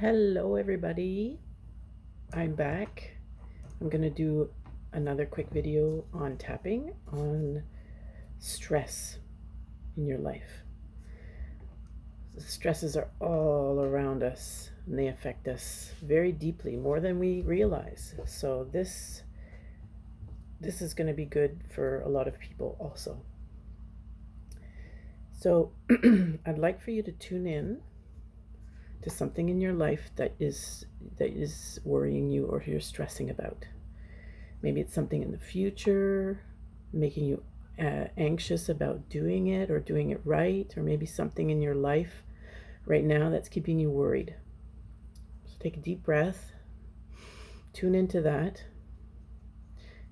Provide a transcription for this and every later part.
Hello, everybody. I'm back. I'm going to do another quick video on tapping on stress in your life. The stresses are all around us and they affect us very deeply, more than we realize. So this is going to be good for a lot of people also. So I'd like for you to tune in to something in your life that is worrying you or you're stressing about. Maybe it's something in the future, making you anxious about doing it or doing it right, or maybe something in your life right now that's keeping you worried. So take a deep breath, tune into that.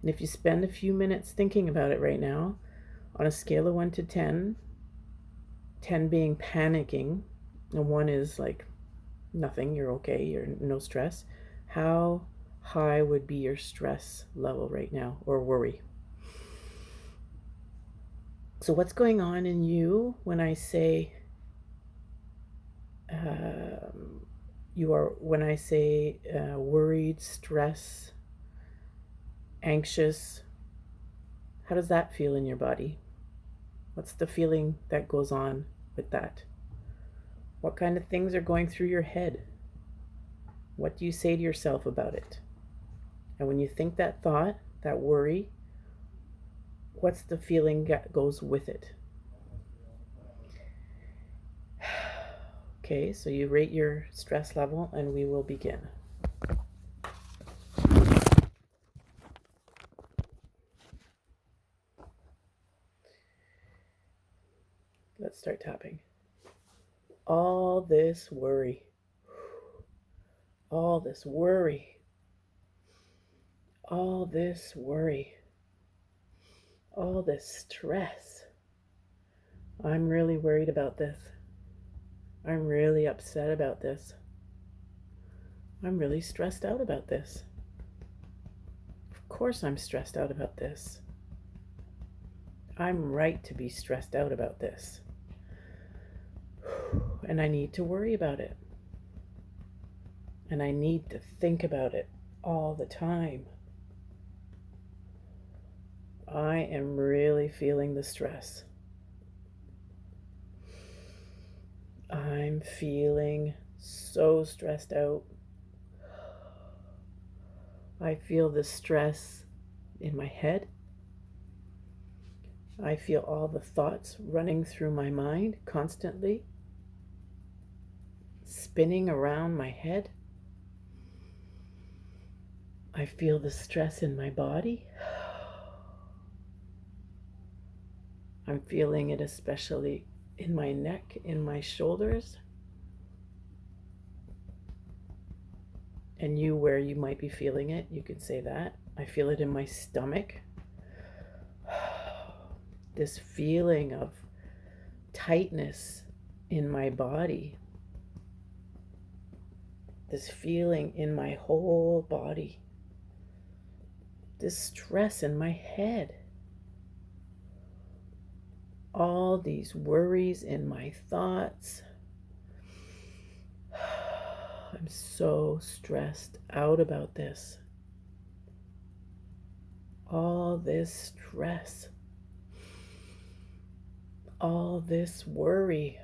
And if you spend a few minutes thinking about it right now, on a scale of 1 to 10, 10 being panicking, and 1 is like nothing, you're okay, you're no stress, how high would be your stress level right now, or worry? So what's going on in you when I say worried, stress, anxious? How does that feel in your body? What's the feeling that goes on with that? What kind of things are going through your head? What do you say to yourself about it? And when you think that thought, that worry, what's the feeling that goes with it? Okay, so you rate your stress level and we will begin. Let's start tapping. All this worry, all this worry, all this worry, all this stress. I'm really worried about this. I'm really upset about this. I'm really stressed out about this. Of course I'm stressed out about this. I'm right to be stressed out about this. And I need to worry about it. And I need to think about it all the time. I am really feeling the stress. I'm feeling so stressed out. I feel the stress in my head. I feel all the thoughts running through my mind constantly, spinning around my head. I feel the stress in my body. I'm feeling it especially in my neck, in my shoulders. And you, where you might be feeling it, you could say that. I feel it in my stomach. This feeling of tightness in my body. This feeling in my whole body. This stress in my head. All these worries in my thoughts. I'm so stressed out about this. All this stress. All this worry.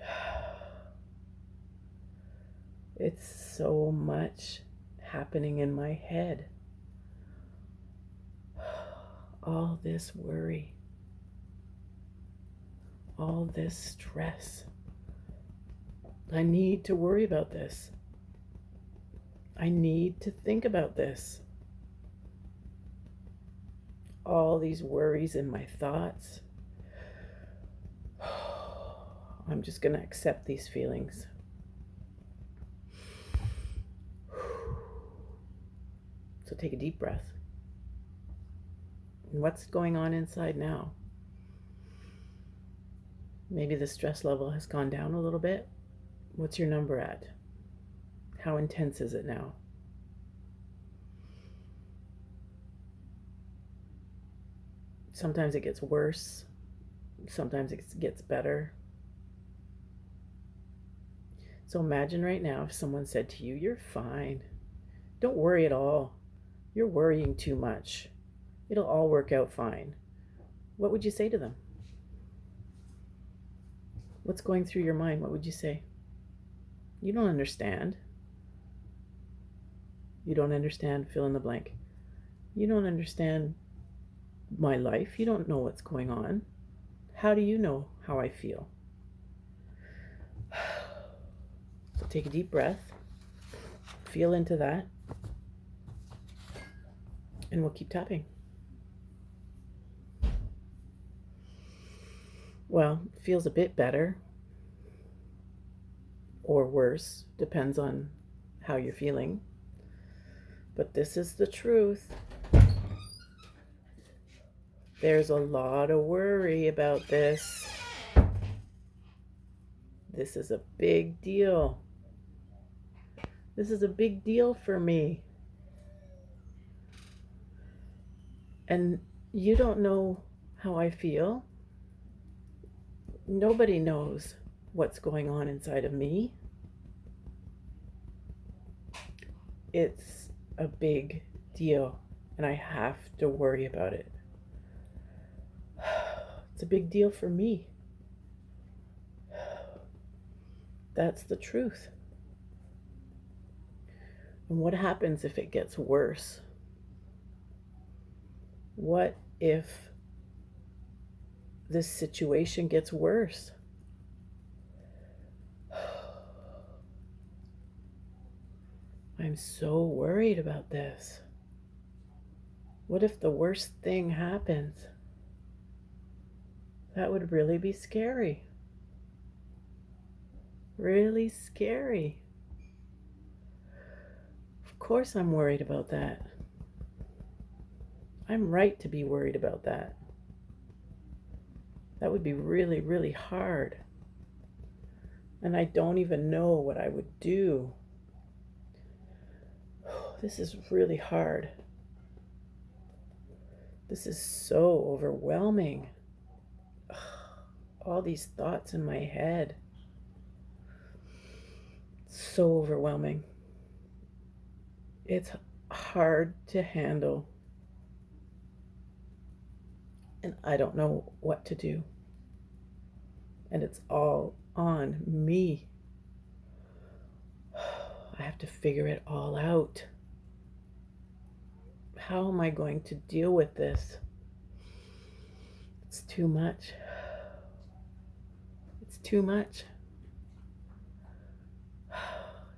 It's so much happening in my head. All this worry. All this stress. I need to worry about this. I need to think about this. All these worries in my thoughts. I'm just going to accept these feelings. So take a deep breath. And what's going on inside now? Maybe the stress level has gone down a little bit. What's your number at? How intense is it now? Sometimes it gets worse. Sometimes it gets better. So imagine right now if someone said to you, "You're fine. Don't worry at all. You're worrying too much. It'll all work out fine." What would you say to them? What's going through your mind? What would you say? You don't understand. You don't understand, fill in the blank. You don't understand my life. You don't know what's going on. How do you know how I feel? So take a deep breath, feel into that, and we'll keep tapping. Well, it feels a bit better or worse, depends on how you're feeling. But this is the truth. There's a lot of worry about this. This is a big deal. This is a big deal for me. And you don't know how I feel. Nobody knows what's going on inside of me. It's a big deal, and I have to worry about it. It's a big deal for me. That's the truth. And what happens if it gets worse? What if this situation gets worse? I'm so worried about this. What if the worst thing happens? That would really be scary. Really scary. Of course I'm worried about that. I'm right to be worried about that. That would be really, really hard. And I don't even know what I would do. This is really hard. This is so overwhelming. All these thoughts in my head. So overwhelming. It's hard to handle. And I don't know what to do. And it's all on me. I have to figure it all out. How am I going to deal with this? It's too much. It's too much.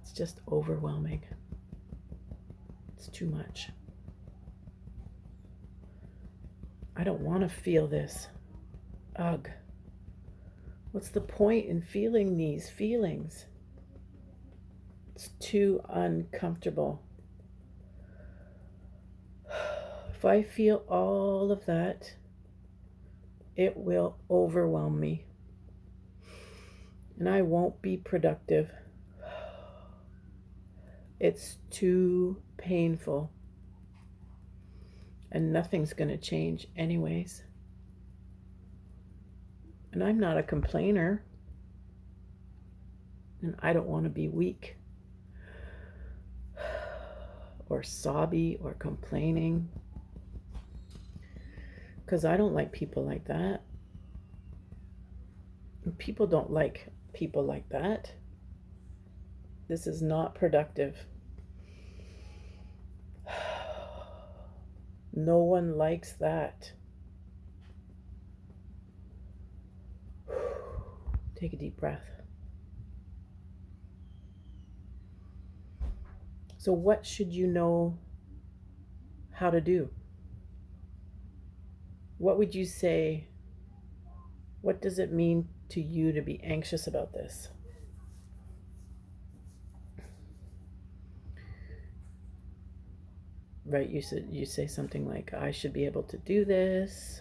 It's just overwhelming. It's too much. I don't want to feel this. Ugh. What's the point in feeling these feelings? It's too uncomfortable. If I feel all of that, it will overwhelm me. And I won't be productive. It's too painful. And nothing's going to change anyways. And I'm not a complainer. And I don't want to be weak or sobby or complaining. Because I don't like people like that. And people don't like people like that. This is not productive. No one likes that. Take a deep breath. So what should you know how to do? What would you say? What does it mean to you to be anxious about this? Right, you say something like, I should be able to do this.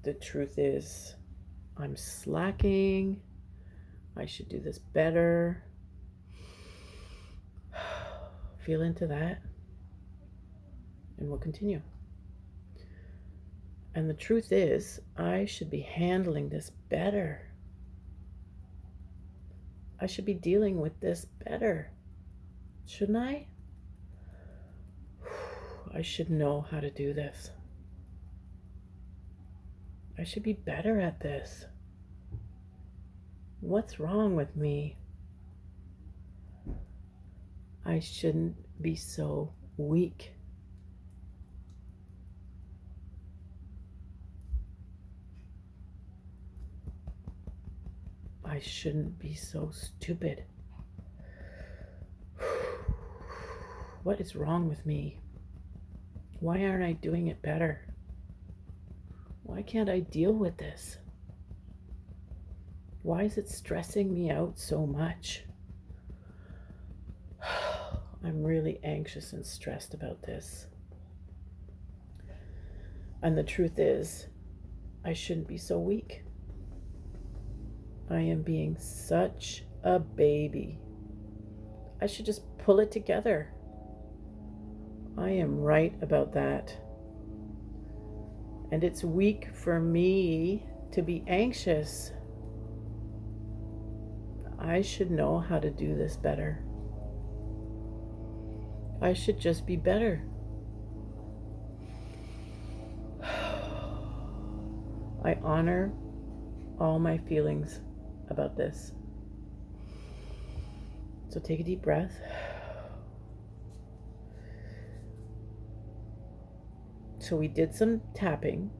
The truth is, I'm slacking. I should do this better. Feel into that. And we'll continue. And the truth is, I should be handling this better. I should be dealing with this better, shouldn't I? I should know how to do this. I should be better at this. What's wrong with me? I shouldn't be so weak. I shouldn't be so stupid. What is wrong with me? Why aren't I doing it better? Why can't I deal with this? Why is it stressing me out so much? I'm really anxious and stressed about this. And the truth is, I shouldn't be so weak. I am being such a baby. I should just pull it together. I am right about that. And it's weak for me to be anxious. I should know how to do this better. I should just be better. I honor all my feelings about this. So take a deep breath. So we did some tapping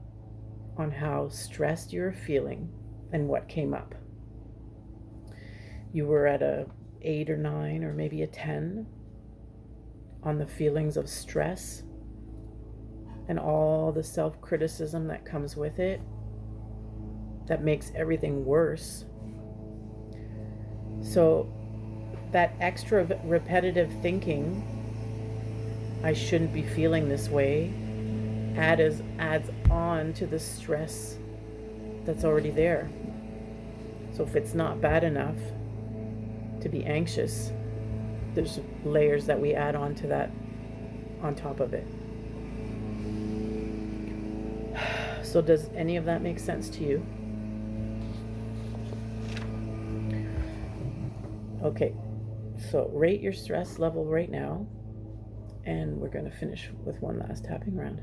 on how stressed you're feeling and what came up. You were at a 8 or 9 or maybe a 10 on the feelings of stress and all the self-criticism that comes with it that makes everything worse. So that extra repetitive thinking, I shouldn't be feeling this way, adds on to the stress that's already there. So if it's not bad enough to be anxious, there's layers that we add on to that on top of it. So does any of that make sense to you? Okay, so rate your stress level right now, and we're going to finish with one last tapping round.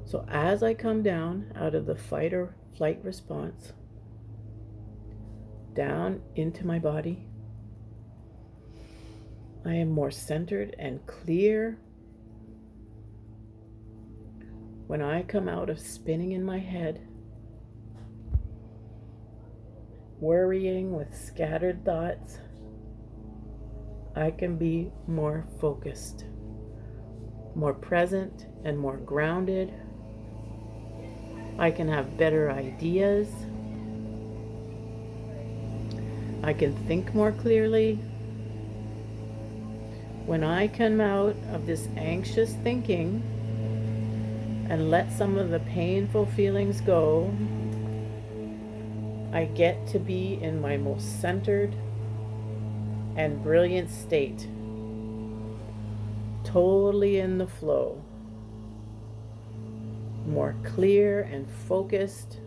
So as I come down out of the fight or flight response, down into my body, I am more centered and clear. When I come out of spinning in my head, worrying with scattered thoughts, I can be more focused, more present, and more grounded. I can have better ideas. I can think more clearly. When I come out of this anxious thinking and let some of the painful feelings go, I get to be in my most centered and brilliant state, totally in the flow, more clear and focused.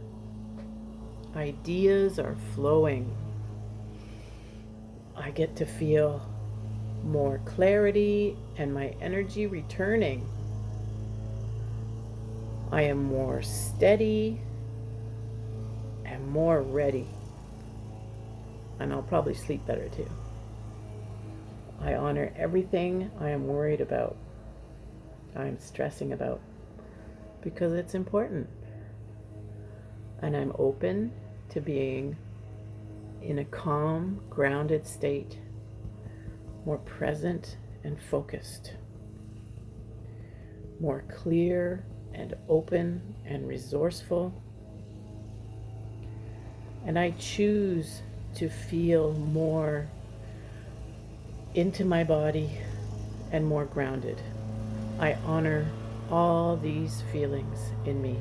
Ideas are flowing. I get to feel more clarity and my energy returning. I am more steady and more ready. And I'll probably sleep better too. I honor everything I am worried about, I'm stressing about, because it's important. And I'm open to being in a calm, grounded state, more present and focused, more clear and open and resourceful. And I choose to feel more into my body and more grounded. I honor all these feelings in me.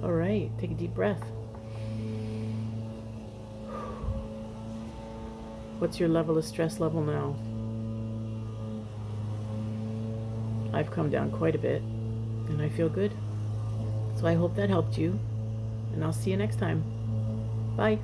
All right, take a deep breath. What's your level of stress level now? I've come down quite a bit and I feel good. So I hope that helped you. and I'll see you next time. Bye.